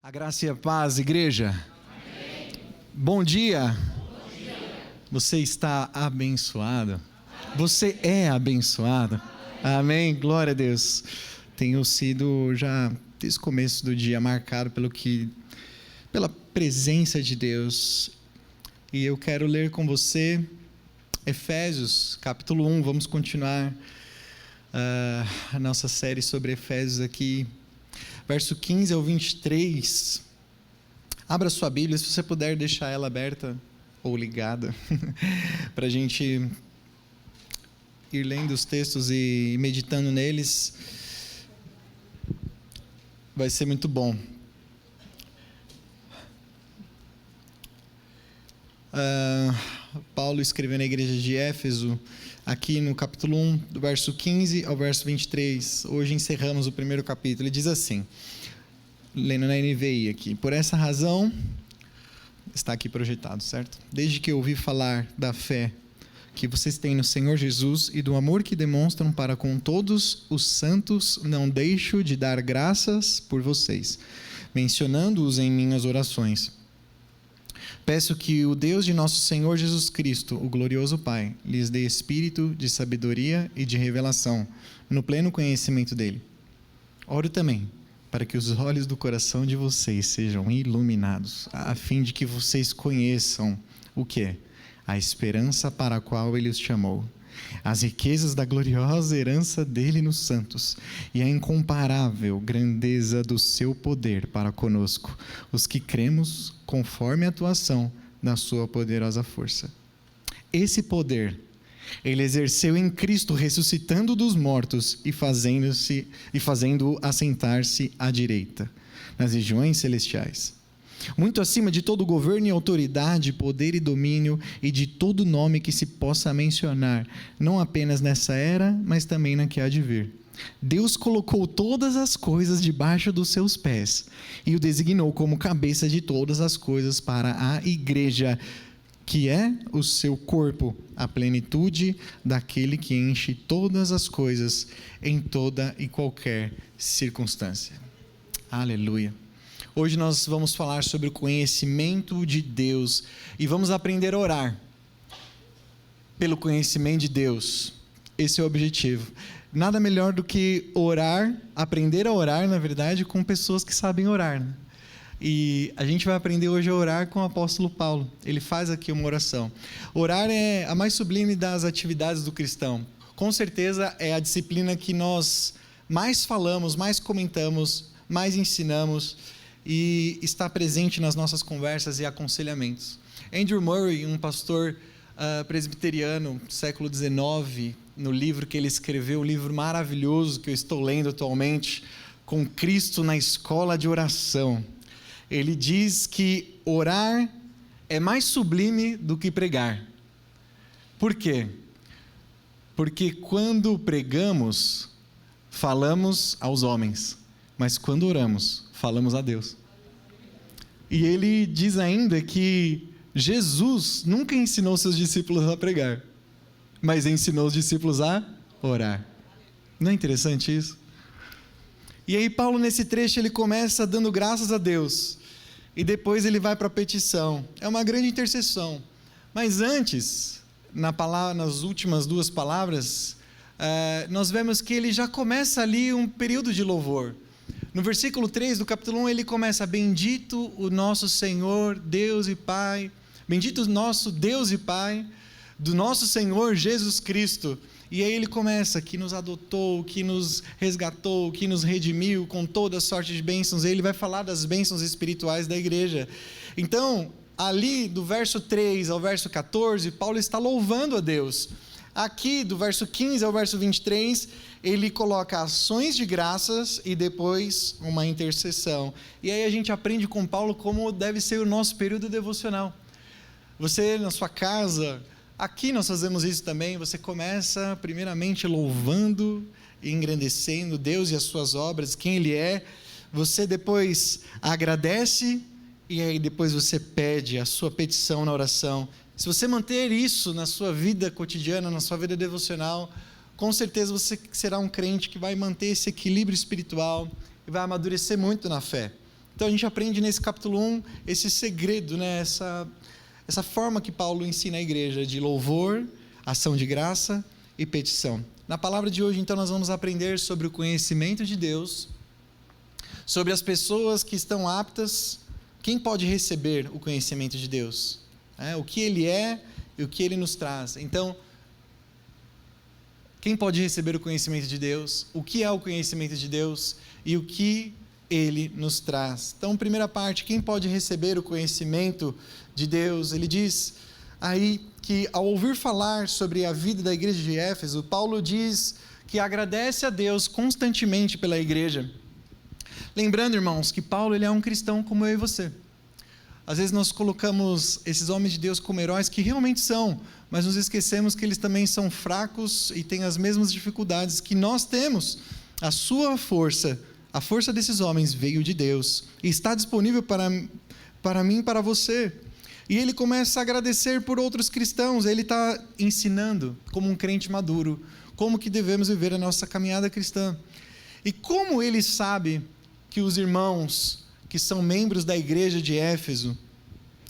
A graça e a paz, igreja. Amém. Bom dia. Bom dia. Você está abençoado? Amém. Você é abençoado? Amém. Glória a Deus. Tenho sido já desde o começo do dia marcado pela presença de Deus. E eu quero ler com você Efésios, capítulo 1. Vamos continuar a nossa série sobre Efésios aqui. Verso 15 ao 23, abra sua Bíblia, se você puder deixar ela aberta ou ligada, para a gente ir lendo os textos e meditando neles, vai ser muito bom. Paulo escreveu na igreja de Éfeso, aqui no capítulo 1, do verso 15 ao verso 23, hoje encerramos o primeiro capítulo, ele diz assim, lendo na NVI aqui: por essa razão, está aqui projetado, certo? Desde que eu ouvi falar da fé que vocês têm no Senhor Jesus e do amor que demonstram para com todos os santos, não deixo de dar graças por vocês, mencionando-os em minhas orações. Peço que o Deus de nosso Senhor Jesus Cristo, o glorioso Pai, lhes dê espírito de sabedoria e de revelação, no pleno conhecimento dele. Oro também para que os olhos do coração de vocês sejam iluminados, a fim de que vocês conheçam o quê? A esperança para a qual ele os chamou, as riquezas da gloriosa herança dele nos santos e a incomparável grandeza do seu poder para conosco, os que cremos conforme a atuação da sua poderosa força. Esse poder ele exerceu em Cristo, ressuscitando dos mortos e fazendo-o assentar-se à direita, nas regiões celestiais, muito acima de todo governo e autoridade, poder e domínio, e de todo nome que se possa mencionar, não apenas nessa era, mas também na que há de vir. Deus colocou todas as coisas debaixo dos seus pés, e o designou como cabeça de todas as coisas para a igreja, que é o seu corpo, a plenitude daquele que enche todas as coisas em toda e qualquer circunstância. Aleluia. Hoje nós vamos falar sobre o conhecimento de Deus e vamos aprender a orar pelo conhecimento de Deus. Esse é o objetivo. Nada melhor do que orar, aprender a orar, na verdade, com pessoas que sabem orar, né? E a gente vai aprender hoje a orar com o apóstolo Paulo. Ele faz aqui uma oração. Orar é a mais sublime das atividades do cristão. Com certeza é a disciplina que nós mais falamos, mais comentamos, mais ensinamos e está presente nas nossas conversas e aconselhamentos. Andrew Murray, um pastor presbiteriano do século XIX, no livro que ele escreveu, um livro maravilhoso que eu estou lendo atualmente, Com Cristo na Escola de Oração. Ele diz que orar é mais sublime do que pregar. Por quê? Porque quando pregamos, falamos aos homens, mas quando oramos, falamos a Deus. E ele diz ainda que Jesus nunca ensinou seus discípulos a pregar, mas ensinou os discípulos a orar. Não é interessante isso? E aí Paulo, nesse trecho, ele começa dando graças a Deus, e depois ele vai para a petição. É uma grande intercessão. Mas antes, nas últimas duas palavras, nós vemos que ele já começa ali um período de louvor. No versículo 3 do capítulo 1, ele começa: bendito o nosso Senhor, Deus e Pai, bendito o nosso Deus e Pai, do nosso Senhor Jesus Cristo. E aí ele começa: que nos adotou, que nos resgatou, que nos redimiu com toda sorte de bênçãos. Ele vai falar das bênçãos espirituais da igreja. Então, ali do verso 3 ao verso 14, Paulo está louvando a Deus. Aqui, do verso 15 ao verso 23, ele coloca ações de graças e depois uma intercessão. E aí a gente aprende com Paulo como deve ser o nosso período devocional. Você, na sua casa, aqui nós fazemos isso também, você começa primeiramente louvando e engrandecendo Deus e as suas obras, quem Ele é. Você depois agradece e aí depois você pede a sua petição na oração. Se você manter isso na sua vida cotidiana, na sua vida devocional, com certeza você será um crente que vai manter esse equilíbrio espiritual e vai amadurecer muito na fé. Então a gente aprende nesse capítulo 1 esse segredo, né? Essa forma que Paulo ensina a igreja de louvor, ação de graça e petição. Na palavra de hoje, então, nós vamos aprender sobre o conhecimento de Deus, sobre as pessoas que estão aptas, quem pode receber o conhecimento de Deus, o que Ele é e o que Ele nos traz. Então, quem pode receber o conhecimento de Deus, o que é o conhecimento de Deus e o que Ele nos traz. Então, primeira parte, quem pode receber o conhecimento de Deus? Ele diz aí que, ao ouvir falar sobre a vida da igreja de Éfeso, Paulo diz que agradece a Deus constantemente pela igreja. Lembrando, irmãos, que Paulo ele é um cristão como eu e você. Às vezes nós colocamos esses homens de Deus como heróis, que realmente são, mas nos esquecemos que eles também são fracos e têm as mesmas dificuldades que nós temos. A sua força, a força desses homens veio de Deus e está disponível para mim e para você. E ele começa a agradecer por outros cristãos. Ele está ensinando, como um crente maduro, como que devemos viver a nossa caminhada cristã. E como ele sabe que os irmãos que são membros da igreja de Éfeso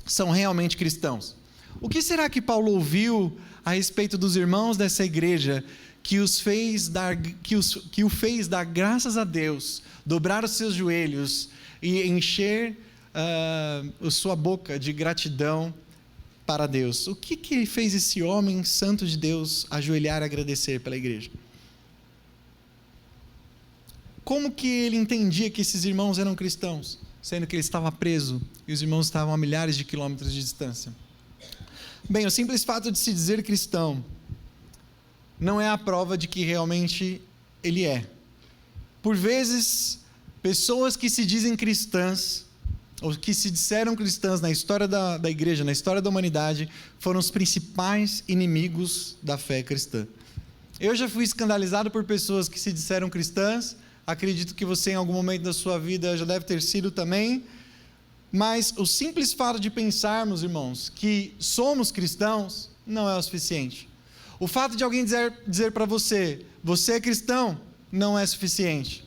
são realmente cristãos? O que será que Paulo ouviu a respeito dos irmãos dessa igreja que o fez dar graças a Deus, dobrar os seus joelhos e encher sua boca de gratidão para Deus? O que fez esse homem santo de Deus ajoelhar e agradecer pela igreja? Como que ele entendia que esses irmãos eram cristãos, sendo que ele estava preso e os irmãos estavam a milhares de quilômetros de distância? Bem, o simples fato de se dizer cristão não é a prova de que realmente ele é. Por vezes, pessoas que se dizem cristãs, ou que se disseram cristãs na história da igreja, na história da humanidade, foram os principais inimigos da fé cristã. Eu já fui escandalizado por pessoas que se disseram cristãs, acredito que você em algum momento da sua vida já deve ter sido também, mas o simples fato de pensarmos, irmãos, que somos cristãos, não é o suficiente. O fato de alguém dizer para você, você é cristão, não é suficiente.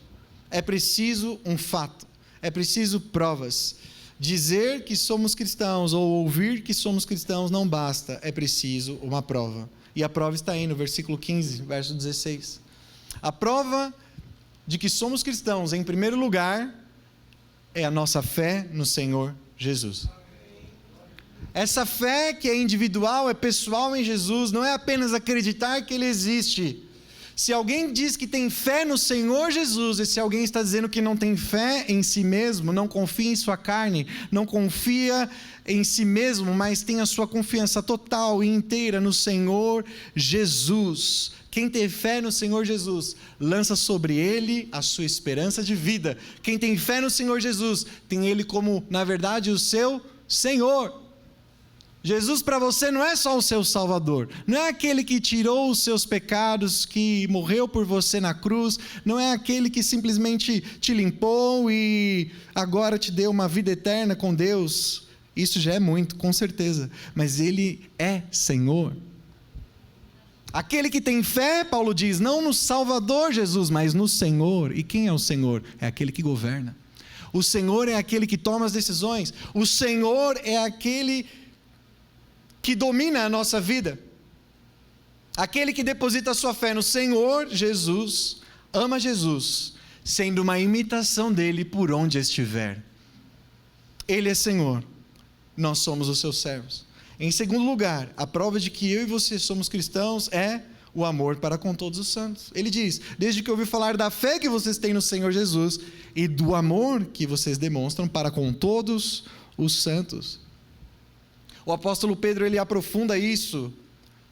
É preciso um fato, é preciso provas. Dizer que somos cristãos ou ouvir que somos cristãos não basta, é preciso uma prova. E a prova está aí no versículo 15, verso 16. A prova de que somos cristãos, em primeiro lugar, é a nossa fé no Senhor Jesus. Essa fé que é individual, é pessoal em Jesus, não é apenas acreditar que Ele existe. Se alguém diz que tem fé no Senhor Jesus, e se alguém está dizendo que não tem fé em si mesmo, não confia em sua carne, não confia em si mesmo, mas tem a sua confiança total e inteira no Senhor Jesus. Quem tem fé no Senhor Jesus, lança sobre Ele a sua esperança de vida. Quem tem fé no Senhor Jesus, tem Ele como, na verdade, o seu Senhor. Jesus para você não é só o seu Salvador, não é aquele que tirou os seus pecados, que morreu por você na cruz, não é aquele que simplesmente te limpou e agora te deu uma vida eterna com Deus. Isso já é muito, com certeza, mas Ele é Senhor. Aquele que tem fé, Paulo diz, não no Salvador Jesus, mas no Senhor. E quem é o Senhor? É aquele que governa. O Senhor é aquele que toma as decisões. O Senhor é aquele que domina a nossa vida. Aquele que deposita a sua fé no Senhor Jesus, ama Jesus, sendo uma imitação dele por onde estiver. Ele é Senhor, nós somos os seus servos. Em segundo lugar, a prova de que eu e você somos cristãos é o amor para com todos os santos. Ele diz, desde que eu ouvi falar da fé que vocês têm no Senhor Jesus e do amor que vocês demonstram para com todos os santos. O apóstolo Pedro, ele aprofunda isso,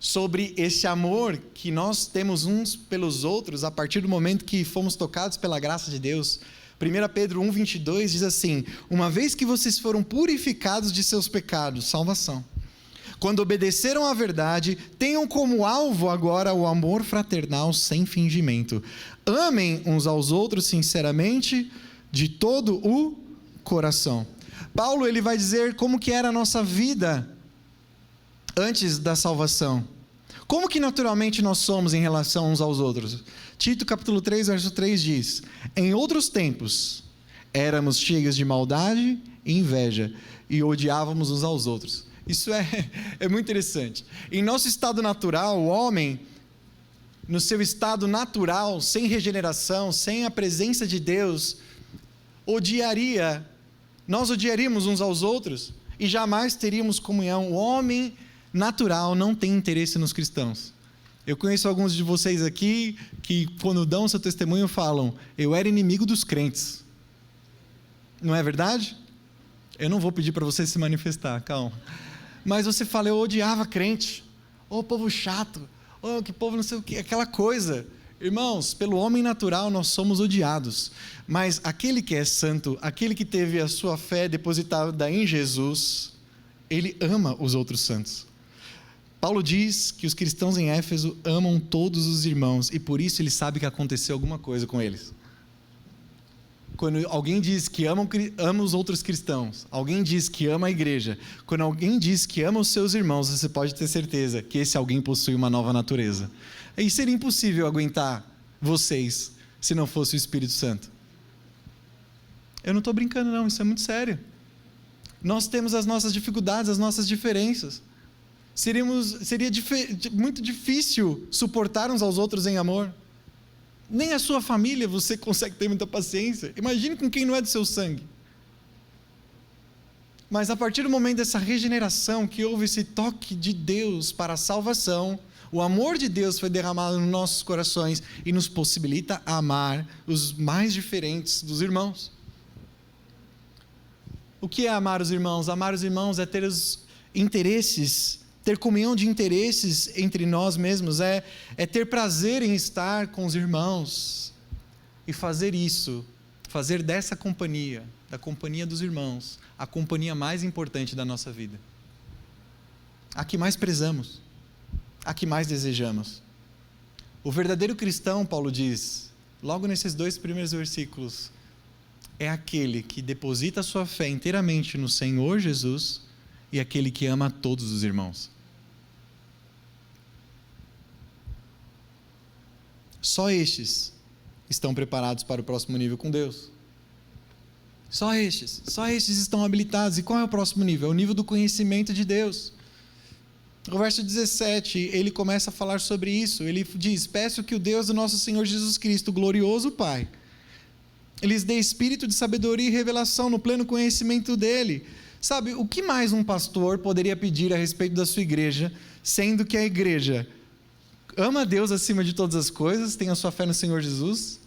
sobre esse amor que nós temos uns pelos outros, a partir do momento que fomos tocados pela graça de Deus. 1 Pedro 1,22 diz assim, uma vez que vocês foram purificados de seus pecados, salvação, quando obedeceram à verdade, tenham como alvo agora o amor fraternal sem fingimento. Amem uns aos outros sinceramente, de todo o coração. Paulo, ele vai dizer como que era a nossa vida antes da salvação. Como que naturalmente nós somos em relação uns aos outros? Tito capítulo 3, verso 3 diz, em outros tempos, Éramos cheios de maldade e inveja, e odiávamos uns aos outros. Isso é muito interessante. Em nosso estado natural, o homem, no seu estado natural, sem regeneração, sem a presença de Deus, nós odiaríamos uns aos outros e jamais teríamos comunhão. O homem natural não tem interesse nos cristãos. Eu conheço alguns de vocês aqui que, quando dão seu testemunho, falam: eu era inimigo dos crentes. Não é verdade? Eu não vou pedir para você se manifestar, calma. Mas você fala: eu odiava crente. Ô, povo chato. Ô, que povo não sei o que. Aquela coisa. Irmãos, pelo homem natural nós somos odiados. Mas aquele que é santo, aquele que teve a sua fé depositada em Jesus, ele ama os outros santos. Paulo diz que os cristãos em Éfeso amam todos os irmãos, e por isso ele sabe que aconteceu alguma coisa com eles. Quando alguém diz que ama os outros cristãos, alguém diz que ama a igreja, quando alguém diz que ama os seus irmãos, você pode ter certeza que esse alguém possui uma nova natureza. E seria impossível aguentar vocês se não fosse o Espírito Santo. Eu não estou brincando não, isso é muito sério. Nós temos as nossas dificuldades, as nossas diferenças. Seria muito difícil suportar uns aos outros em amor. Nem a sua família você consegue ter muita paciência. Imagine com quem não é do seu sangue. Mas a partir do momento dessa regeneração, que houve esse toque de Deus para a salvação, o amor de Deus foi derramado nos nossos corações e nos possibilita amar os mais diferentes dos irmãos. O que é amar os irmãos? Amar os irmãos é ter os interesses, ter comunhão de interesses entre nós mesmos, é ter prazer em estar com os irmãos e fazer isso, fazer dessa companhia, da companhia dos irmãos, a companhia mais importante da nossa vida, a que mais prezamos, a que mais desejamos. O verdadeiro cristão, Paulo diz, logo nesses 2 primeiros versículos, é aquele que deposita a sua fé inteiramente no Senhor Jesus e aquele que ama a todos os irmãos. Só estes estão preparados para o próximo nível com Deus. Só estes estão habilitados. E qual é o próximo nível? É o nível do conhecimento de Deus. No verso 17, ele começa a falar sobre isso. Ele diz: peço que o Deus do nosso Senhor Jesus Cristo, glorioso Pai, lhes dê espírito de sabedoria e revelação no pleno conhecimento dele. Sabe, o que mais um pastor poderia pedir a respeito da sua igreja, sendo que a igreja ama a Deus acima de todas as coisas, tem a sua fé no Senhor Jesus,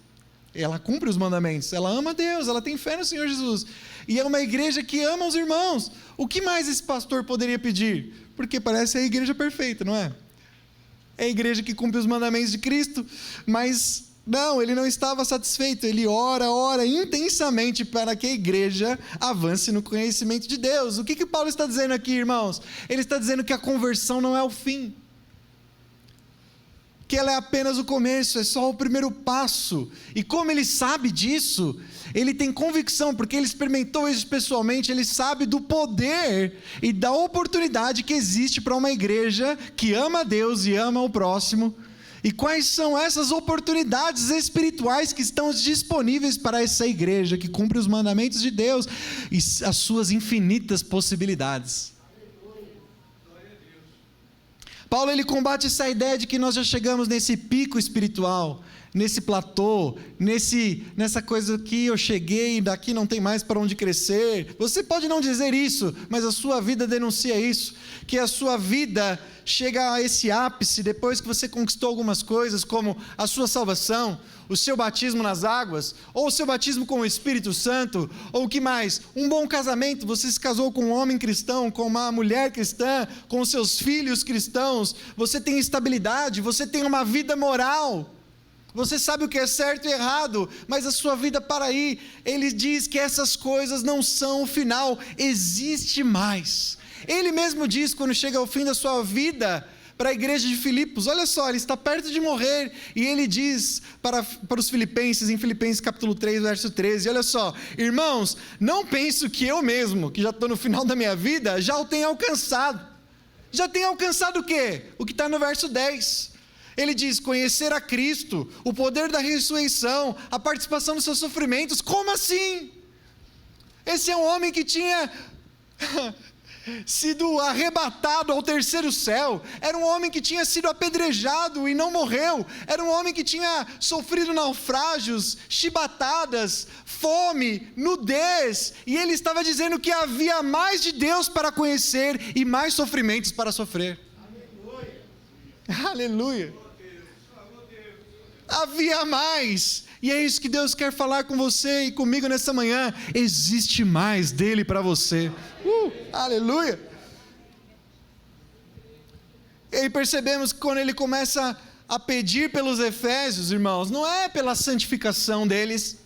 ela cumpre os mandamentos, ela ama a Deus, ela tem fé no Senhor Jesus, e é uma igreja que ama os irmãos. O que mais esse pastor poderia pedir? Porque parece a igreja perfeita, não é? É a igreja que cumpre os mandamentos de Cristo, mas não, ele não estava satisfeito, ele ora intensamente para que a igreja avance no conhecimento de Deus. O que Paulo está dizendo aqui, irmãos? Ele está dizendo que a conversão não é o fim, que ela é apenas o começo, é só o primeiro passo. E como ele sabe disso, ele tem convicção, porque ele experimentou isso pessoalmente, ele sabe do poder e da oportunidade que existe para uma igreja que ama a Deus e ama o próximo. E quais são essas oportunidades espirituais que estão disponíveis para essa igreja que cumpre os mandamentos de Deus e as suas infinitas possibilidades. Paulo, ele combate essa ideia de que nós já chegamos nesse pico espiritual, nesse platô, nessa coisa que eu cheguei e daqui não tem mais para onde crescer. Você pode não dizer isso, mas a sua vida denuncia isso, que a sua vida chega a esse ápice depois que você conquistou algumas coisas, como a sua salvação, o seu batismo nas águas, ou o seu batismo com o Espírito Santo, ou o que mais? Um bom casamento, você se casou com um homem cristão, com uma mulher cristã, com os seus filhos cristãos, você tem estabilidade, você tem uma vida moral, você sabe o que é certo e errado, mas a sua vida para aí. Ele diz que essas coisas não são o final, existe mais. Ele mesmo diz, quando chega ao fim da sua vida, para a igreja de Filipos, olha só, ele está perto de morrer, e ele diz para os filipenses, em Filipenses capítulo 3, verso 13, olha só: irmãos, não penso que eu mesmo, que já estou no final da minha vida, já o tenha alcançado. Já tenha alcançado o quê? O que está no verso 10. Ele diz: conhecer a Cristo, o poder da ressurreição, a participação dos seus sofrimentos. Como assim? Esse é um homem que tinha sido arrebatado ao terceiro céu. Era um homem que tinha sido apedrejado e não morreu. Era um homem que tinha sofrido naufrágios, chibatadas, fome, nudez. E ele estava dizendo que havia mais de Deus para conhecer e mais sofrimentos para sofrer. Aleluia! Aleluia! Havia mais. E é isso que Deus quer falar com você e comigo nessa manhã. Existe mais dele para você. Aleluia! E aí percebemos que quando ele começa a pedir pelos efésios, irmãos, não é pela santificação deles,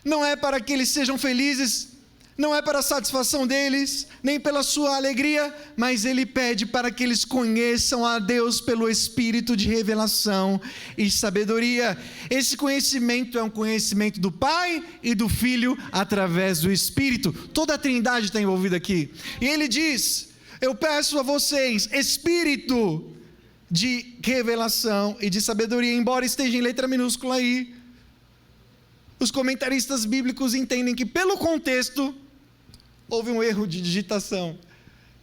não é para que eles sejam felizes, não é para a satisfação deles, nem pela sua alegria, mas ele pede para que eles conheçam a Deus pelo Espírito de revelação e sabedoria. Esse conhecimento é um conhecimento do Pai e do Filho através do Espírito. Toda a Trindade está envolvida aqui. E ele diz: eu peço a vocês Espírito de revelação e de sabedoria, embora esteja em letra minúscula aí. Os comentaristas bíblicos entendem que pelo contexto houve um erro de digitação.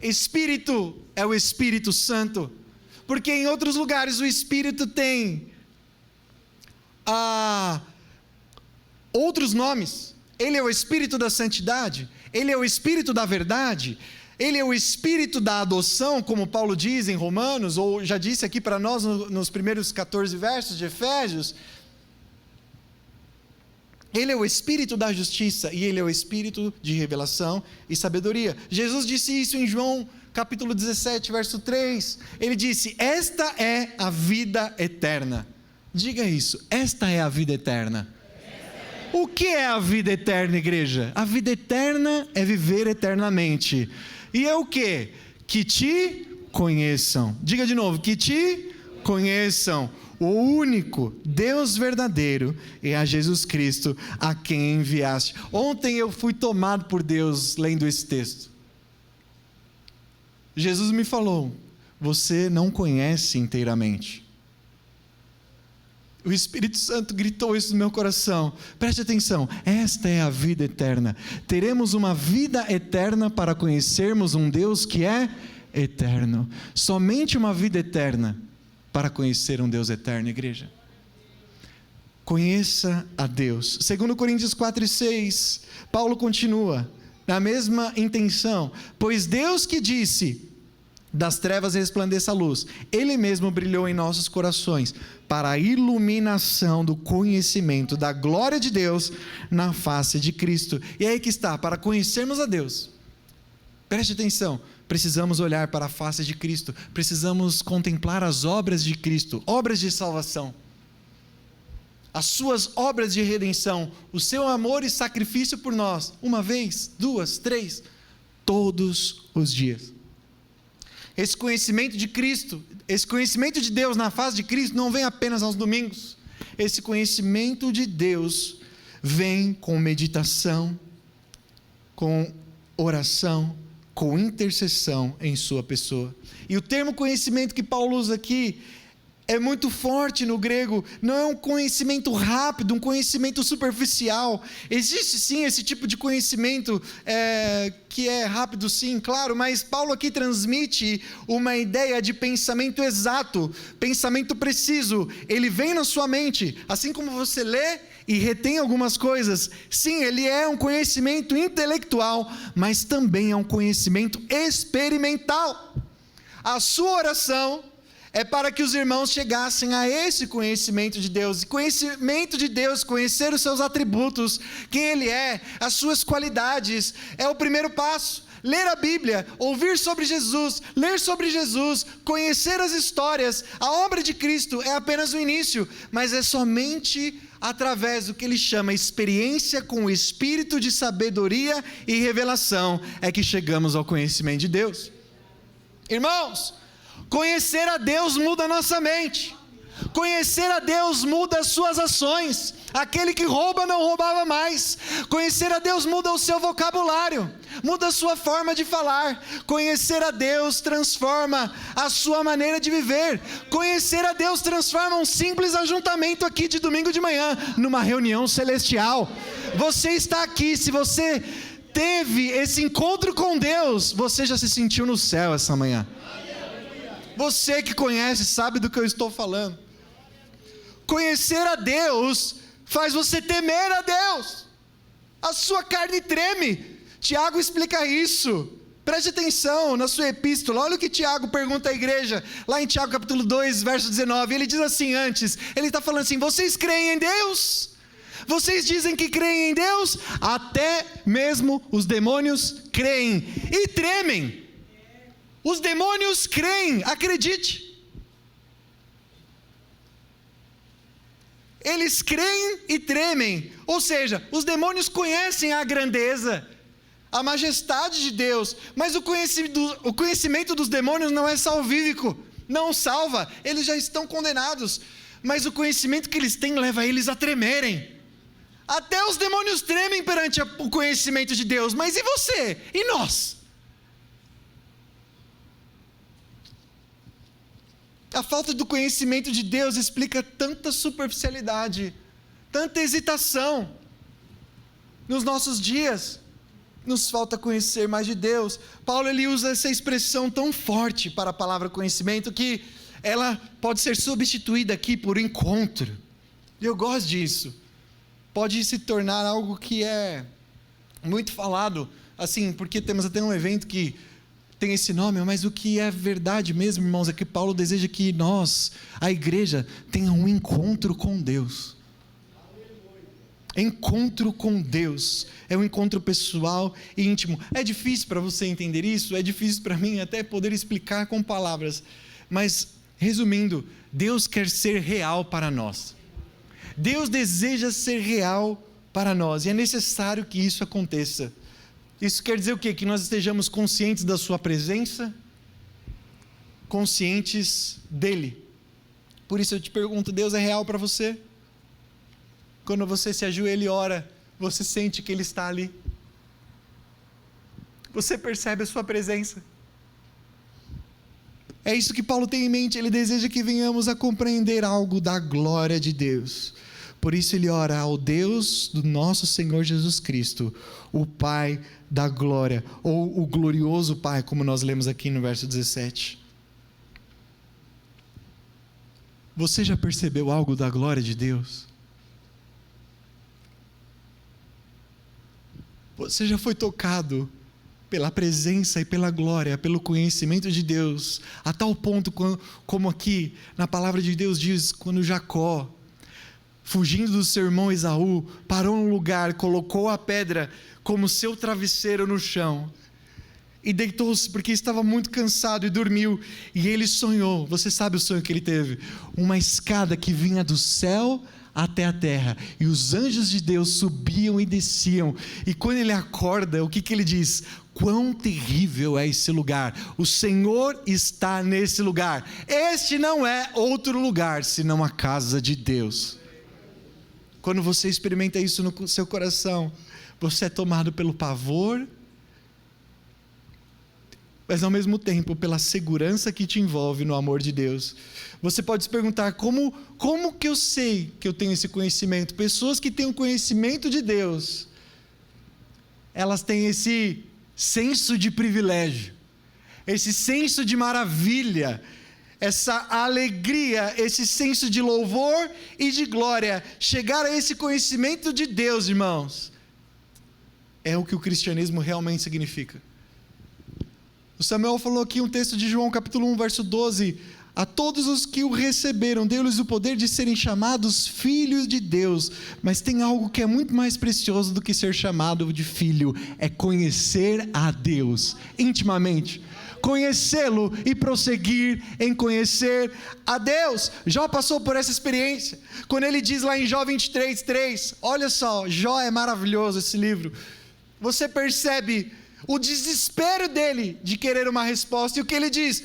Espírito é o Espírito Santo, porque em outros lugares o Espírito tem outros nomes. Ele é o Espírito da santidade, ele é o Espírito da verdade, ele é o Espírito da adoção, como Paulo diz em Romanos, ou já disse aqui para nós nos primeiros 14 versos de Efésios. Ele é o Espírito da justiça e ele é o Espírito de revelação e sabedoria. Jesus disse isso em João capítulo 17, verso 3. Ele disse: esta é a vida eterna. Diga isso: esta é a vida eterna. O que é a vida eterna, igreja? A vida eterna é viver eternamente. E é o quê? Que te conheçam. Diga de novo: que te conheçam. O único Deus verdadeiro é a Jesus Cristo, a quem enviaste. Ontem eu fui tomado por Deus lendo esse texto. Jesus me falou: você não conhece inteiramente. O Espírito Santo gritou isso no meu coração. Preste atenção: esta é a vida eterna. Teremos uma vida eterna para conhecermos um Deus que é eterno. Somente uma vida eterna para conhecer um Deus eterno, igreja. Conheça a Deus. 2 Coríntios 4:6, Paulo continua na mesma intenção. Pois Deus que disse: das trevas resplandeça a luz, Ele mesmo brilhou em nossos corações para a iluminação do conhecimento da glória de Deus na face de Cristo. E aí que está, para conhecermos a Deus, preste atenção, precisamos olhar para a face de Cristo, precisamos contemplar as obras de Cristo, obras de salvação, as suas obras de redenção, o seu amor e sacrifício por nós, uma vez, duas, três, todos os dias. Esse conhecimento de Cristo, esse conhecimento de Deus na face de Cristo não vem apenas aos domingos. Esse conhecimento de Deus vem com meditação, com oração, com intercessão em sua pessoa. E o termo conhecimento que Paulo usa aqui é muito forte no grego. Não é um conhecimento rápido, um conhecimento superficial. Existe sim esse tipo de conhecimento que é rápido, sim, claro, mas Paulo aqui transmite uma ideia de pensamento exato, pensamento preciso. Ele vem na sua mente, assim como você lê e retém algumas coisas. Sim, ele é um conhecimento intelectual, mas também é um conhecimento experimental. A sua oração é para que os irmãos chegassem a esse conhecimento de Deus. E conhecimento de Deus, conhecer os seus atributos, quem Ele é, as suas qualidades, é o primeiro passo. Ler a Bíblia, ouvir sobre Jesus, ler sobre Jesus, conhecer as histórias, a obra de Cristo é apenas o início, mas é somente através do que ele chama experiência com o Espírito de sabedoria e revelação é que chegamos ao conhecimento de Deus. Irmãos, conhecer a Deus muda a nossa mente. Conhecer a Deus muda as suas ações. Aquele que rouba não roubava mais. Conhecer a Deus muda o seu vocabulário, muda a sua forma de falar. Conhecer a Deus transforma a sua maneira de viver. Conhecer a Deus transforma um simples ajuntamento aqui de domingo de manhã numa reunião celestial. Você está aqui, se você teve esse encontro com Deus, você já se sentiu no céu essa manhã. Você que conhece, sabe do que eu estou falando. Conhecer a Deus faz você temer a Deus. A sua carne treme. Tiago explica isso. Preste atenção na sua epístola. Olha o que Tiago pergunta à igreja, lá em Tiago capítulo 2, verso 19. Ele diz assim antes, ele está falando assim: vocês creem em Deus? Vocês dizem que creem em Deus? Até mesmo os demônios creem e tremem. Os demônios creem, acredite. Eles creem e tremem. Ou seja, os demônios conhecem a grandeza, a majestade de Deus, mas o conhecimento dos demônios não é salvífico, não salva, eles já estão condenados, mas o conhecimento que eles têm leva eles a tremerem. Até os demônios tremem perante o conhecimento de Deus, mas e você? E nós? A falta do conhecimento de Deus explica tanta superficialidade, tanta hesitação nos nossos dias. Nos falta conhecer mais de Deus. Paulo ele usa essa expressão tão forte para a palavra conhecimento que ela pode ser substituída aqui por encontro. E eu gosto disso. Pode se tornar algo que é muito falado, assim, porque temos até um evento que tem esse nome, mas o que é verdade mesmo, irmãos, é que Paulo deseja que nós, a igreja, tenha um encontro com Deus. Encontro com Deus, é um encontro pessoal e íntimo. É difícil para você entender isso, é difícil para mim até poder explicar com palavras, mas resumindo, Deus quer ser real para nós. Deus deseja ser real para nós, e é necessário que isso aconteça. Isso quer dizer o quê? Que nós estejamos conscientes da sua presença, conscientes dele. Por isso eu te pergunto, Deus é real para você? Quando você se ajoelha e ora, você sente que ele está ali? Você percebe a sua presença? É isso que Paulo tem em mente, ele deseja que venhamos a compreender algo da glória de Deus. Por isso ele ora ao Deus do nosso Senhor Jesus Cristo, o Pai da glória, ou o glorioso Pai, como nós lemos aqui no verso 17. Você já percebeu algo da glória de Deus? Você já foi tocado pela presença e pela glória, pelo conhecimento de Deus, a tal ponto como aqui na palavra de Deus diz, quando Jacó, fugindo do seu irmão Esaú, parou num lugar, colocou a pedra como seu travesseiro no chão, e deitou-se porque estava muito cansado e dormiu, e ele sonhou, você sabe o sonho que ele teve? Uma escada que vinha do céu até a terra, e os anjos de Deus subiam e desciam, e quando ele acorda, o que ele diz? Quão terrível é esse lugar, o Senhor está nesse lugar, este não é outro lugar, senão a casa de Deus. Quando você experimenta isso no seu coração, você é tomado pelo pavor, mas ao mesmo tempo pela segurança que te envolve no amor de Deus. Você pode se perguntar, como que eu sei que eu tenho esse conhecimento? Pessoas que têm o conhecimento de Deus, elas têm esse senso de privilégio, esse senso de maravilha, essa alegria, esse senso de louvor e de glória. Chegar a esse conhecimento de Deus, irmãos, é o que o cristianismo realmente significa. O Samuel falou aqui um texto de João capítulo 1, verso 12, a todos os que o receberam, deu-lhes o poder de serem chamados filhos de Deus, mas tem algo que é muito mais precioso do que ser chamado de filho, é conhecer a Deus, intimamente, conhecê-lo e prosseguir em conhecer a Deus. Jó passou por essa experiência, quando ele diz lá em Jó 23:3, olha só, Jó é maravilhoso esse livro, você percebe o desespero dele de querer uma resposta, e o que ele diz?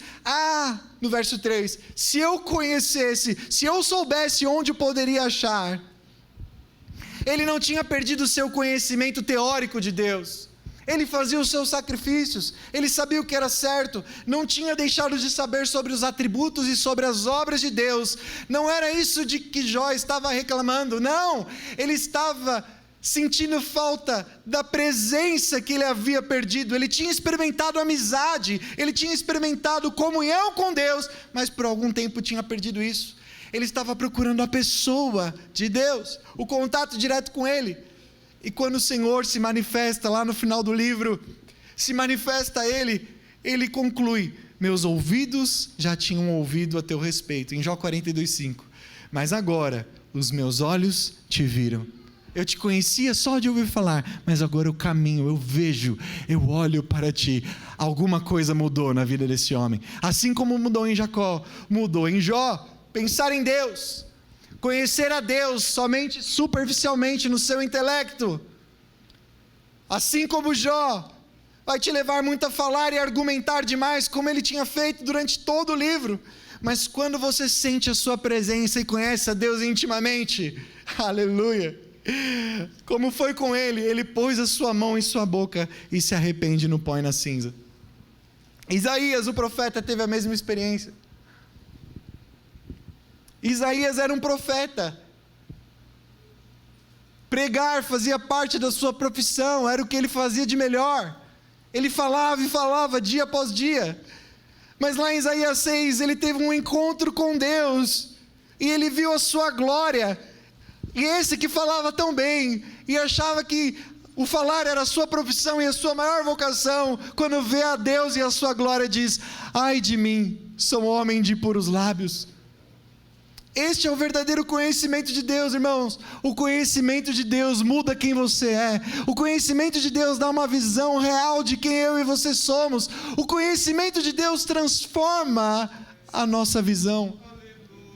No verso 3, se eu conhecesse, se eu soubesse onde eu poderia achar. Ele não tinha perdido o seu conhecimento teórico de Deus, ele fazia os seus sacrifícios, ele sabia o que era certo, não tinha deixado de saber sobre os atributos e sobre as obras de Deus, não era isso de que Jó estava reclamando, não, ele estava sentindo falta da presença que ele havia perdido. Ele tinha experimentado amizade, ele tinha experimentado comunhão com Deus, mas por algum tempo tinha perdido isso. Ele estava procurando a pessoa de Deus, o contato direto com Ele. E quando o Senhor se manifesta lá no final do livro, se manifesta a Ele, Ele conclui: meus ouvidos já tinham ouvido a teu respeito, em Jó 42:5. Mas agora os meus olhos te viram. Eu te conhecia só de ouvir falar, mas agora eu caminho, eu vejo, eu olho para ti. Alguma coisa mudou na vida desse homem. Assim como mudou em Jacó, mudou em Jó. Pensar em Deus, conhecer a Deus somente superficialmente no seu intelecto, assim como Jó, vai te levar muito a falar e argumentar demais, como ele tinha feito durante todo o livro. Mas quando você sente a sua presença e conhece a Deus intimamente, aleluia, como foi com ele, ele pôs a sua mão em sua boca e se arrepende e não põe na cinza. Isaías, o profeta, teve a mesma experiência. Isaías era um profeta. Pregar fazia parte da sua profissão, era o que ele fazia de melhor. Ele falava e falava dia após dia. Mas lá em Isaías 6, ele teve um encontro com Deus, e ele viu a sua glória. E esse que falava tão bem, e achava que o falar era a sua profissão e a sua maior vocação, quando vê a Deus e a sua glória, diz: ai de mim, sou homem de puros lábios. Este é o verdadeiro conhecimento de Deus, irmãos. O conhecimento de Deus muda quem você é. O conhecimento de Deus dá uma visão real de quem eu e você somos. O conhecimento de Deus transforma a nossa visão,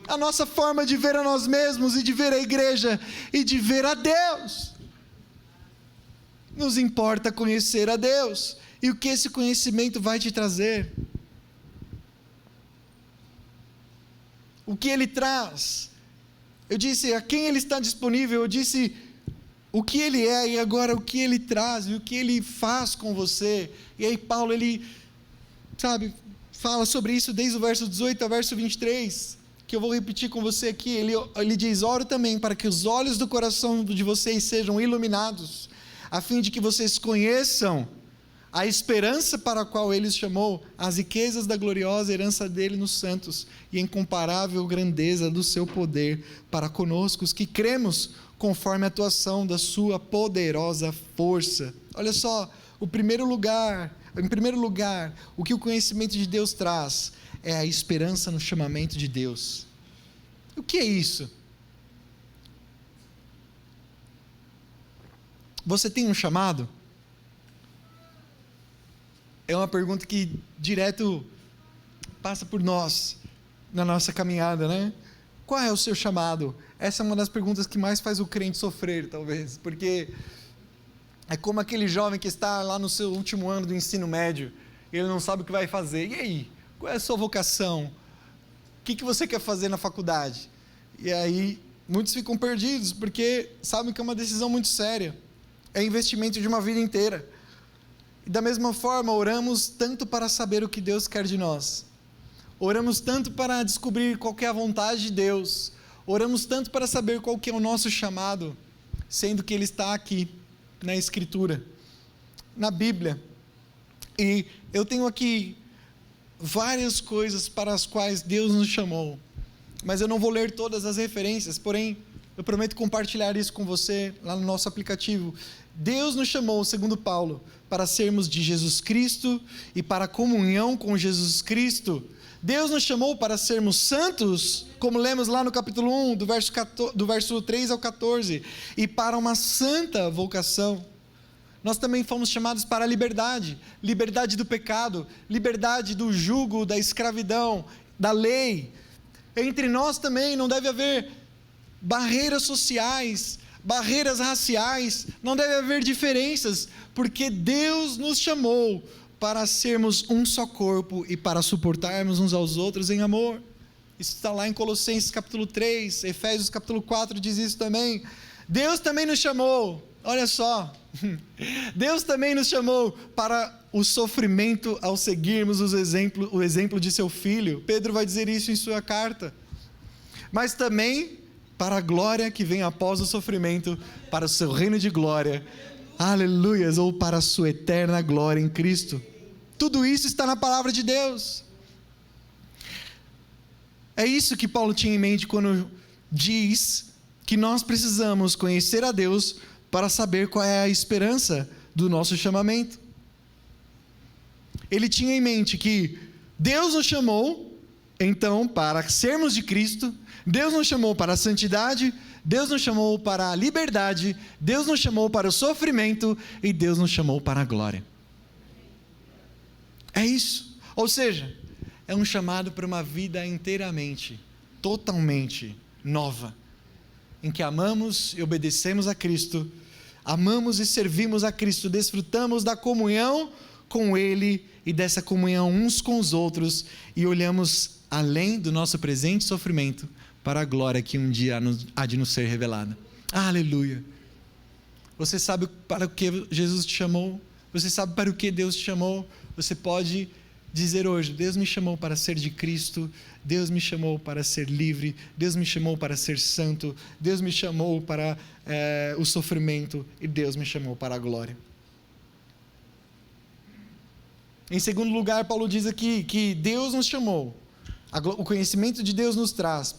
a nossa forma de ver a nós mesmos e de ver a igreja e de ver a Deus. Nos importa conhecer a Deus. E o que esse conhecimento vai te trazer? O que ele traz? Eu disse a quem ele está disponível, eu disse o que ele é, e agora o que ele traz, e o que ele faz com você. E aí Paulo, ele, fala sobre isso desde o verso 18 ao verso 23, que eu vou repetir com você aqui. Ele diz: oro também para que os olhos do coração de vocês sejam iluminados, a fim de que vocês conheçam a esperança para a qual ele os chamou, as riquezas da gloriosa herança dele nos santos, e a incomparável grandeza do seu poder para conosco, os que cremos, conforme a atuação da sua poderosa força. Olha só, em primeiro lugar, o que o conhecimento de Deus traz é a esperança no chamamento de Deus. O que é isso? Você tem um chamado? É uma pergunta que direto passa por nós, na nossa caminhada, né? Qual é o seu chamado? Essa é uma das perguntas que mais faz o crente sofrer, talvez, porque é como aquele jovem que está lá no seu último ano do ensino médio, e ele não sabe o que vai fazer. E aí? Qual é a sua vocação? O que você quer fazer na faculdade? E aí, muitos ficam perdidos, porque sabem que é uma decisão muito séria, é investimento de uma vida inteira. E da mesma forma, oramos tanto para saber o que Deus quer de nós, oramos tanto para descobrir qual que é a vontade de Deus, oramos tanto para saber qual que é o nosso chamado, sendo que ele está aqui, na Escritura, na Bíblia. E eu tenho aqui várias coisas para as quais Deus nos chamou, mas eu não vou ler todas as referências, porém, eu prometo compartilhar isso com você lá no nosso aplicativo. Deus nos chamou, segundo Paulo, para sermos de Jesus Cristo e para a comunhão com Jesus Cristo. Deus nos chamou para sermos santos, como lemos lá no capítulo 1, do verso 3 ao 14, e para uma santa vocação. Nós também fomos chamados para a liberdade, liberdade do pecado, liberdade do jugo, da escravidão, da lei. Entre nós também não deve haver barreiras sociais, barreiras raciais, não deve haver diferenças, porque Deus nos chamou para sermos um só corpo e para suportarmos uns aos outros em amor. Isso está lá em Colossenses capítulo 3, Efésios capítulo 4 diz isso também. Deus também nos chamou, olha só, Deus também nos chamou para o sofrimento ao seguirmos o exemplo de seu Filho. Pedro vai dizer isso em sua carta. Mas também para a glória que vem após o sofrimento, para o seu reino de glória, aleluias, ou para a sua eterna glória em Cristo. Tudo isso está na palavra de Deus. É isso que Paulo tinha em mente quando diz que nós precisamos conhecer a Deus para saber qual é a esperança do nosso chamamento. Ele tinha em mente que Deus nos chamou, então, para sermos de Cristo. Deus nos chamou para a santidade, Deus nos chamou para a liberdade, Deus nos chamou para o sofrimento e Deus nos chamou para a glória. É isso. Ou seja, é um chamado para uma vida inteiramente, totalmente nova, em que amamos e obedecemos a Cristo, amamos e servimos a Cristo, desfrutamos da comunhão com Ele e dessa comunhão uns com os outros, e olhamos além do nosso presente sofrimento para a glória que um dia há de nos ser revelada. Aleluia! Você sabe para o que Jesus te chamou? Você sabe para o que Deus te chamou? Você pode dizer hoje: Deus me chamou para ser de Cristo, Deus me chamou para ser livre, Deus me chamou para ser santo, Deus me chamou para o sofrimento e Deus me chamou para a glória. Em segundo lugar, Paulo diz aqui que Deus nos chamou. O conhecimento de Deus nos traz,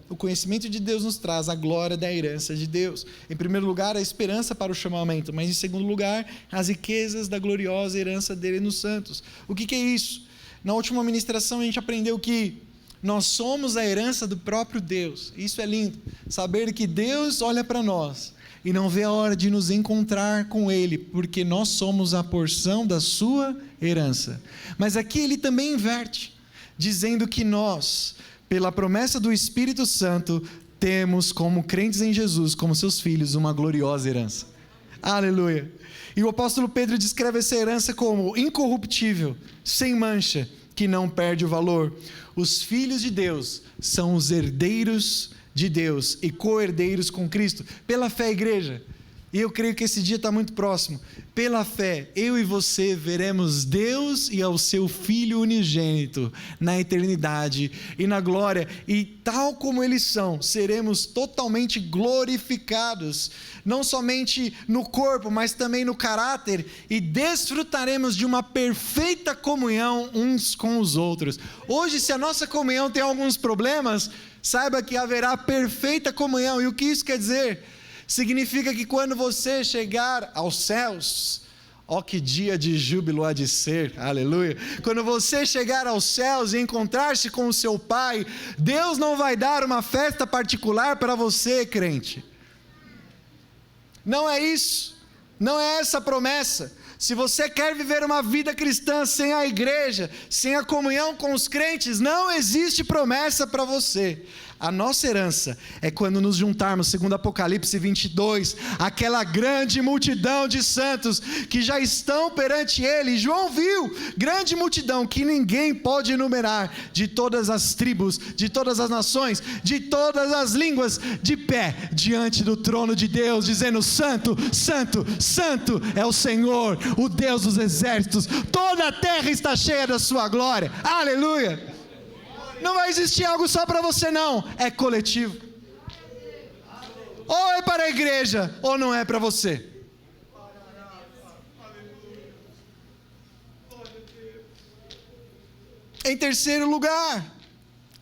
o conhecimento de Deus nos traz a glória da herança de Deus. Em primeiro lugar, a esperança para o chamamento, mas em segundo lugar, as riquezas da gloriosa herança dele nos santos. O que é isso? Na última ministração a gente aprendeu que nós somos a herança do próprio Deus. Isso é lindo, saber que Deus olha para nós e não vê a hora de nos encontrar com Ele, porque nós somos a porção da sua herança. Mas aqui ele também inverte, dizendo que nós, pela promessa do Espírito Santo, temos como crentes em Jesus, como seus filhos, uma gloriosa herança. Aleluia! E o apóstolo Pedro descreve essa herança como incorruptível, sem mancha, que não perde o valor. Os filhos de Deus são os herdeiros de Deus e co-herdeiros com Cristo, pela fé, igreja. E eu creio que esse dia está muito próximo. Pela fé, eu e você veremos Deus e ao seu Filho unigênito na eternidade e na glória, e tal como eles são, seremos totalmente glorificados, não somente no corpo, mas também no caráter, e desfrutaremos de uma perfeita comunhão uns com os outros. Hoje, se a nossa comunhão tem alguns problemas, saiba que haverá perfeita comunhão. E o que isso quer dizer? Significa que quando você chegar aos céus, ó que dia de júbilo há de ser, aleluia, quando você chegar aos céus e encontrar-se com o seu Pai, Deus não vai dar uma festa particular para você, crente. Não é isso, não é essa a promessa. Se você quer viver uma vida cristã sem a igreja, sem a comunhão com os crentes, não existe promessa para você. A nossa herança é quando nos juntarmos, segundo Apocalipse 22, aquela grande multidão de santos que já estão perante Ele. João viu grande multidão que ninguém pode enumerar, de todas as tribos, de todas as nações, de todas as línguas, de pé diante do trono de Deus, dizendo: Santo, Santo, Santo é o Senhor, o Deus dos exércitos. Toda a terra está cheia da sua glória. Aleluia! Não vai existir algo só para você, não. É coletivo. Ou é para a igreja, ou não é para você. Em terceiro lugar,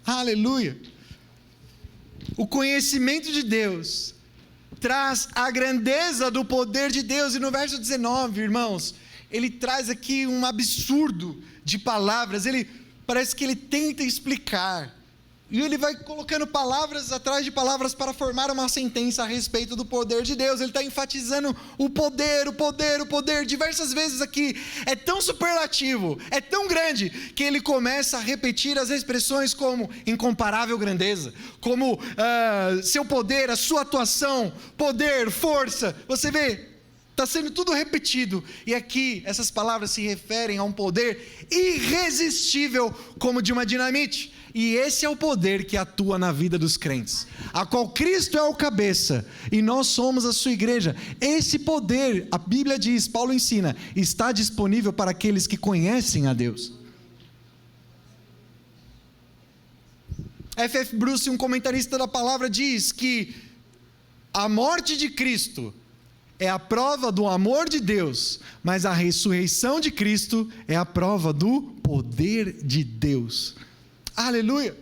aleluia, o conhecimento de Deus traz a grandeza do poder de Deus. E no verso 19, irmãos, ele traz aqui um absurdo de palavras. Parece que ele tenta explicar, e ele vai colocando palavras atrás de palavras para formar uma sentença a respeito do poder de Deus. Ele está enfatizando o poder, o poder, o poder, diversas vezes aqui. É tão superlativo, é tão grande, que ele começa a repetir as expressões como incomparável grandeza, como seu poder, a sua atuação, poder, força. Você vê, está sendo tudo repetido, e aqui essas palavras se referem a um poder irresistível como de uma dinamite, e esse é o poder que atua na vida dos crentes, a qual Cristo é o cabeça, e nós somos a sua igreja. Esse poder, a Bíblia diz, Paulo ensina, está disponível para aqueles que conhecem a Deus. F.F. Bruce, um comentarista da palavra, diz que a morte de Cristo é a prova do amor de Deus, mas a ressurreição de Cristo é a prova do poder de Deus. Aleluia!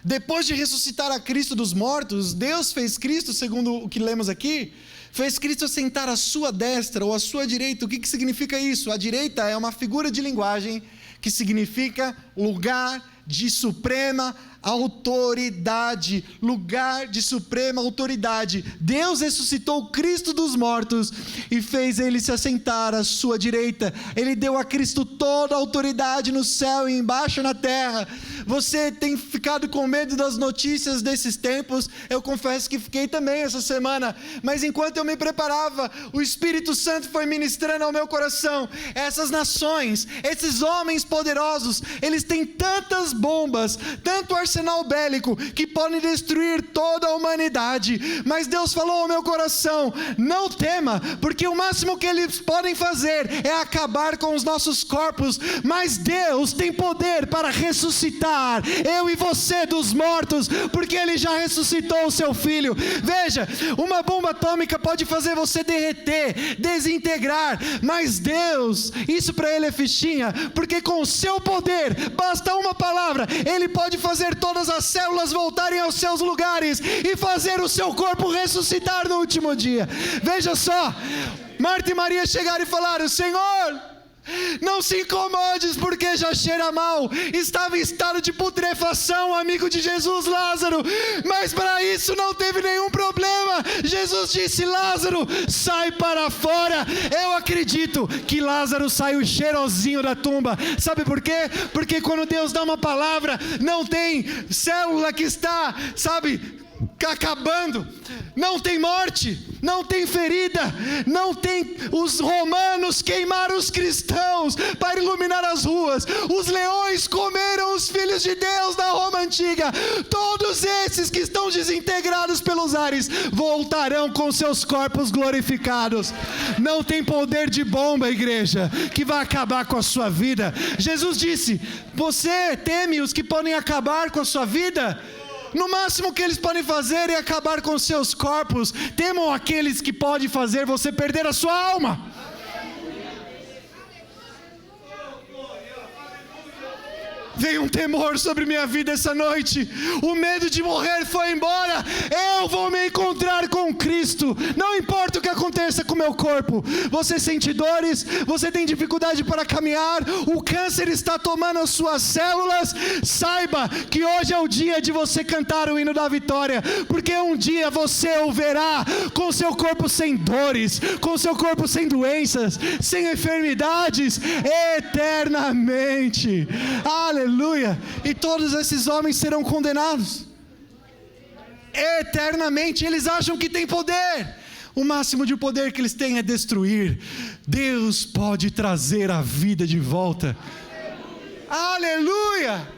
Depois de ressuscitar a Cristo dos mortos, Deus fez Cristo, segundo o que lemos aqui, fez Cristo sentar à sua destra ou à sua direita. O que significa isso? A direita é uma figura de linguagem que significa lugar de suprema autoridade, lugar de suprema autoridade. Deus ressuscitou Cristo dos mortos e fez ele se assentar à sua direita. Ele deu a Cristo toda a autoridade no céu e embaixo na terra. Você tem ficado com medo das notícias desses tempos? Eu confesso que fiquei também essa semana, mas enquanto eu me preparava, o Espírito Santo foi ministrando ao meu coração. Essas nações, esses homens poderosos, eles têm tantas bombas, tanto arsenal bélico, que podem destruir toda a humanidade, mas Deus falou ao meu coração: não tema, porque o máximo que eles podem fazer é acabar com os nossos corpos, mas Deus tem poder para ressuscitar eu e você dos mortos, porque Ele já ressuscitou o seu Filho. Veja, uma bomba atômica pode fazer você derreter, desintegrar, mas Deus, isso para Ele é fichinha, porque com o seu poder, basta uma palavra, Ele pode fazer todas as células voltarem aos seus lugares e fazer o seu corpo ressuscitar no último dia. Veja só, Marta e Maria chegaram e falaram: Senhor, não se incomodes, porque já cheira mal. Estava em estado de putrefação, amigo de Jesus, Lázaro, mas para isso não teve nenhum problema. Jesus disse: Lázaro, sai para fora. Eu acredito que Lázaro saiu cheirosinho da tumba. Sabe por quê? Porque quando Deus dá uma palavra, não tem célula que está, acabando, não tem morte, não tem ferida, não tem. Os romanos queimaram os cristãos para iluminar as ruas, os leões comeram os filhos de Deus da Roma antiga. Todos esses que estão desintegrados pelos ares voltarão com seus corpos glorificados. Não tem poder de bomba, igreja, que vai acabar com a sua vida. Jesus disse: você teme os que podem acabar com a sua vida? No máximo que eles podem fazer é acabar com seus corpos. Temam aqueles que podem fazer você perder a sua alma. Veio um temor sobre minha vida essa noite. O medo de morrer foi embora. Eu vou me encontrar com Cristo. Não importa o que aconteça com o meu corpo. Você sente dores, você tem dificuldade para caminhar, o câncer está tomando as suas células. Saiba que hoje é o dia de você cantar o hino da vitória, porque um dia você o verá com seu corpo sem dores, com seu corpo sem doenças, sem enfermidades, eternamente. Aleluia. E todos esses homens serão condenados eternamente. Eles acham que têm poder. O máximo de poder que eles têm é destruir. Deus pode trazer a vida de volta. Aleluia!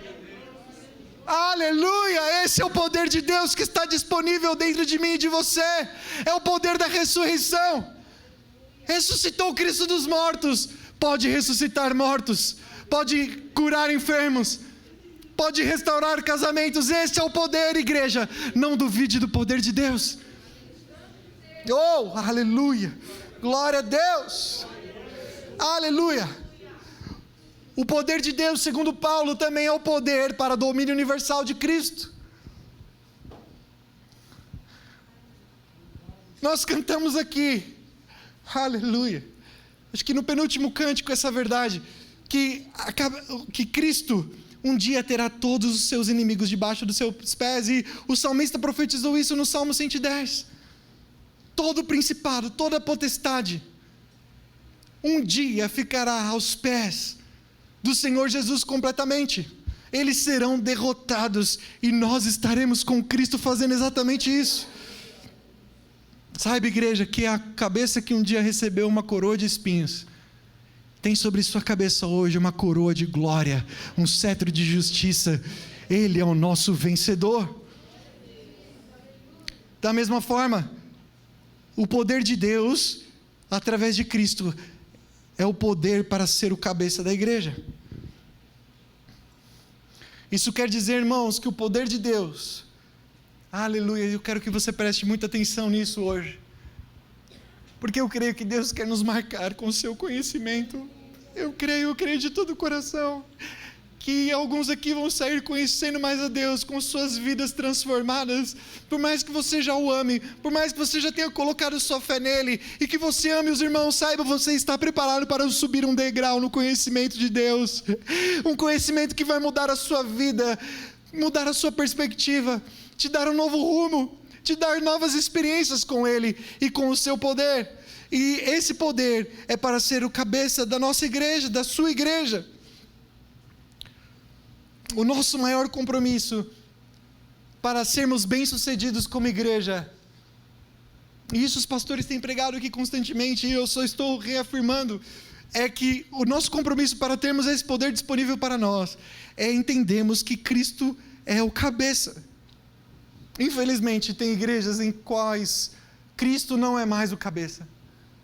Aleluia! Esse é o poder de Deus que está disponível dentro de mim e de você. É o poder da ressurreição. Ressuscitou Cristo dos mortos. Pode ressuscitar mortos. Pode curar enfermos, pode restaurar casamentos. Este é o poder, igreja. Não duvide do poder de Deus. Oh, aleluia, glória a Deus, aleluia. O poder de Deus, segundo Paulo, também é o poder para o domínio universal de Cristo. Nós cantamos aqui, aleluia, acho que no penúltimo cântico essa verdade, que Cristo um dia terá todos os seus inimigos debaixo dos seus pés, e o salmista profetizou isso no Salmo 110. Todo principado, toda potestade, um dia ficará aos pés do Senhor Jesus completamente. Eles serão derrotados, e nós estaremos com Cristo fazendo exatamente isso. Sabe, igreja, que a cabeça que um dia recebeu uma coroa de espinhos, tem sobre sua cabeça hoje uma coroa de glória, um cetro de justiça. Ele é o nosso vencedor. Da mesma forma, o poder de Deus, através de Cristo, é o poder para ser o cabeça da igreja. Isso quer dizer, irmãos, que o poder de Deus, aleluia, eu quero que você preste muita atenção nisso hoje, porque eu creio que Deus quer nos marcar com o seu conhecimento. Eu creio de todo o coração, que alguns aqui vão sair conhecendo mais a Deus, com suas vidas transformadas, por mais que você já o ame, por mais que você já tenha colocado sua fé nele, e que você ame os irmãos, saiba, você está preparado para subir um degrau no conhecimento de Deus, um conhecimento que vai mudar a sua vida, mudar a sua perspectiva, te dar um novo rumo, te dar novas experiências com ele, e com o seu poder, e esse poder é para ser o cabeça da nossa igreja, da sua igreja. O nosso maior compromisso para sermos bem-sucedidos como igreja, e isso os pastores têm pregado aqui constantemente, e eu só estou reafirmando, é que o nosso compromisso para termos esse poder disponível para nós, é entendermos que Cristo é o cabeça. Infelizmente, tem igrejas em quais Cristo não é mais o cabeça,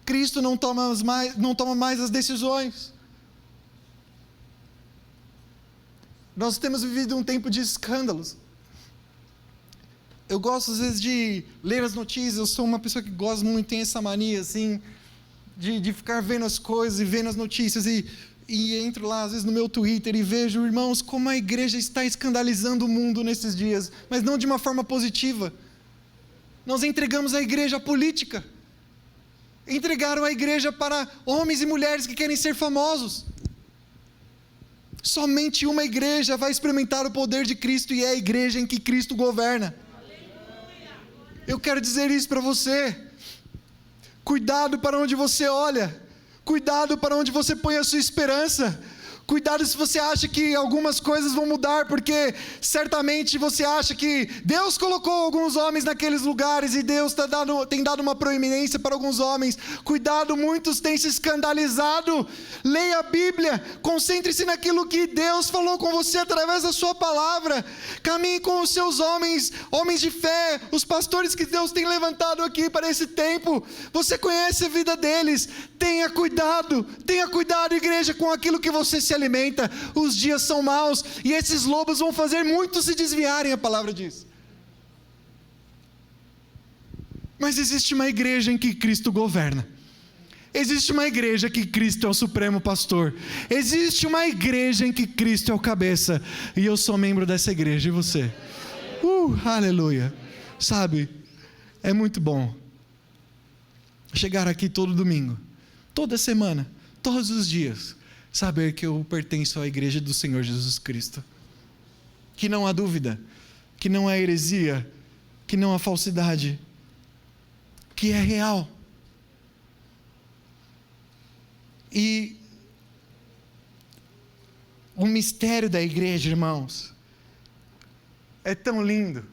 Cristo não toma mais as decisões. Nós temos vivido um tempo de escândalos. Eu gosto às vezes de ler as notícias, eu sou uma pessoa que gosta muito, tem essa mania assim, de ficar vendo as coisas e vendo as notícias, e entro lá às vezes no meu Twitter e vejo, irmãos, como a igreja está escandalizando o mundo nesses dias, mas não de uma forma positiva. Nós entregamos a igreja à política, entregaram a igreja para homens e mulheres que querem ser famosos. Somente uma igreja vai experimentar o poder de Cristo, e é a igreja em que Cristo governa. Eu quero dizer isso para você. Cuidado para onde você olha, cuidado para onde você põe a sua esperança. Cuidado se você acha que algumas coisas vão mudar, porque certamente você acha que Deus colocou alguns homens naqueles lugares, e Deus tem dado uma proeminência para alguns homens. Cuidado, muitos têm se escandalizado. Leia a Bíblia, concentre-se naquilo que Deus falou com você através da sua palavra. Caminhe com os seus homens de fé, os pastores que Deus tem levantado aqui para esse tempo. Você conhece a vida deles. Tenha cuidado, igreja, com aquilo que você se alimenta. Os dias são maus, e esses lobos vão fazer muitos se desviarem, a palavra diz. Mas existe uma igreja em que Cristo governa. Existe uma igreja que Cristo é o supremo pastor. Existe uma igreja em que Cristo é o cabeça, e eu sou membro dessa igreja, e você? Aleluia. Sabe, é muito bom chegar aqui todo domingo, toda semana, todos os dias, saber que eu pertenço à igreja do Senhor Jesus Cristo, que não há dúvida, que não há heresia, que não há falsidade, que é real. E o mistério da igreja, irmãos, é tão lindo.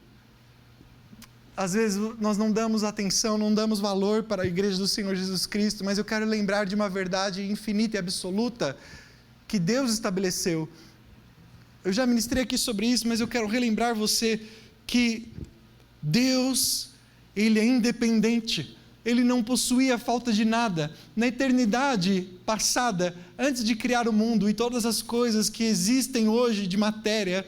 Às vezes nós não damos atenção, não damos valor para a igreja do Senhor Jesus Cristo, mas eu quero lembrar de uma verdade infinita e absoluta que Deus estabeleceu. Eu já ministrei aqui sobre isso, mas eu quero relembrar você que Deus, Ele é independente, Ele não possuía falta de nada. Na eternidade passada, antes de criar o mundo e todas as coisas que existem hoje de matéria,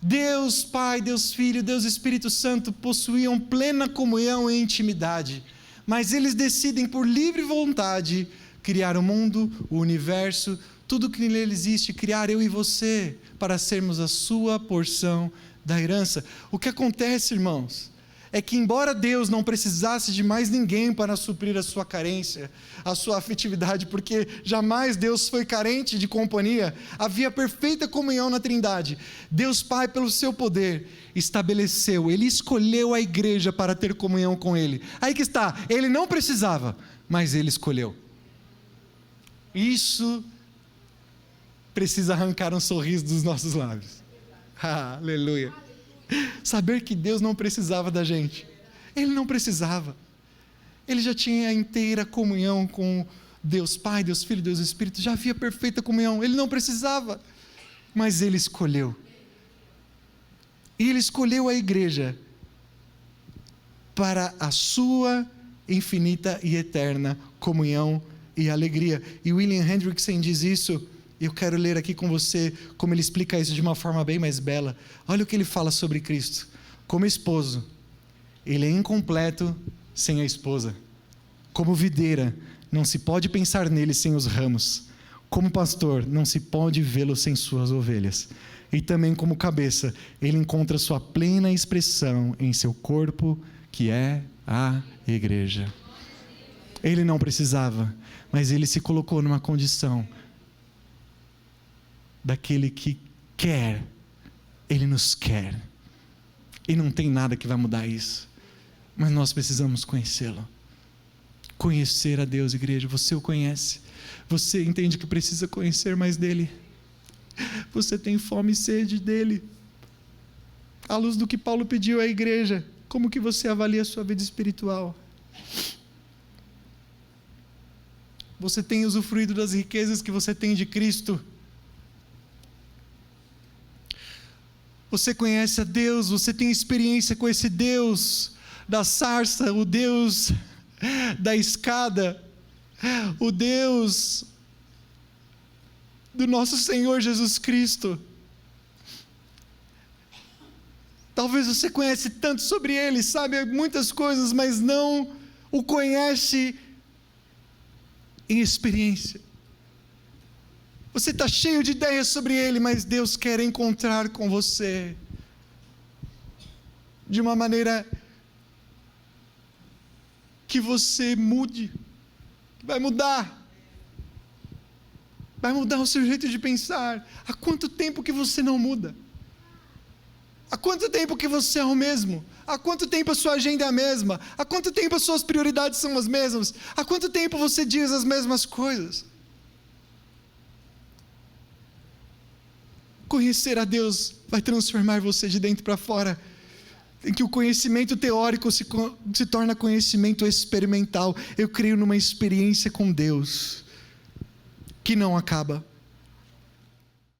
Deus Pai, Deus Filho, Deus Espírito Santo possuíam plena comunhão e intimidade, mas eles decidem por livre vontade criar o mundo, o universo, tudo que nele existe, criar eu e você, para sermos a sua porção da herança. O que acontece, irmãos, é que embora Deus não precisasse de mais ninguém para suprir a sua carência, a sua afetividade, porque jamais Deus foi carente de companhia, havia perfeita comunhão na Trindade. Deus Pai, pelo seu poder, estabeleceu, Ele escolheu a igreja para ter comunhão com Ele. Aí que está, Ele não precisava, mas Ele escolheu. Isso precisa arrancar um sorriso dos nossos lábios. Aleluia. Saber que Deus não precisava da gente. Ele não precisava. Ele já tinha a inteira comunhão com Deus Pai, Deus Filho, Deus Espírito. Já havia perfeita comunhão. Ele não precisava. Mas Ele escolheu. E Ele escolheu a igreja para a sua infinita e eterna comunhão e alegria. E William Hendrickson diz isso Eu quero ler aqui com você como ele explica isso de uma forma bem mais bela. Olha o que ele fala sobre Cristo. Como esposo, ele é incompleto sem a esposa. Como videira, não se pode pensar nele sem os ramos. Como pastor, não se pode vê-lo sem suas ovelhas. E também como cabeça, ele encontra sua plena expressão em seu corpo, que é a igreja. Ele não precisava, mas ele se colocou numa condição daquele que quer. Ele nos quer. E não tem nada que vai mudar isso. Mas nós precisamos conhecê-lo. Conhecer a Deus, igreja. Você o conhece. Você entende que precisa conhecer mais dele. Você tem fome e sede dele. À luz do que Paulo pediu à igreja, como que você avalia a sua vida espiritual? Você tem usufruído das riquezas que você tem de Cristo? Você conhece a Deus? Você tem experiência com esse Deus da sarça, o Deus da escada, o Deus do nosso Senhor Jesus Cristo? Talvez você conhece tanto sobre Ele, sabe muitas coisas, mas não o conhece em experiência. Você está cheio de ideias sobre Ele, mas Deus quer encontrar com você de uma maneira que você mude. Vai mudar o seu jeito de pensar. Há quanto tempo que você não muda? Há quanto tempo que você é o mesmo? Há quanto tempo a sua agenda é a mesma? Há quanto tempo as suas prioridades são as mesmas? Há quanto tempo você diz as mesmas coisas? Conhecer a Deus vai transformar você de dentro para fora, em que o conhecimento teórico se torna conhecimento experimental. Eu creio numa experiência com Deus que não acaba.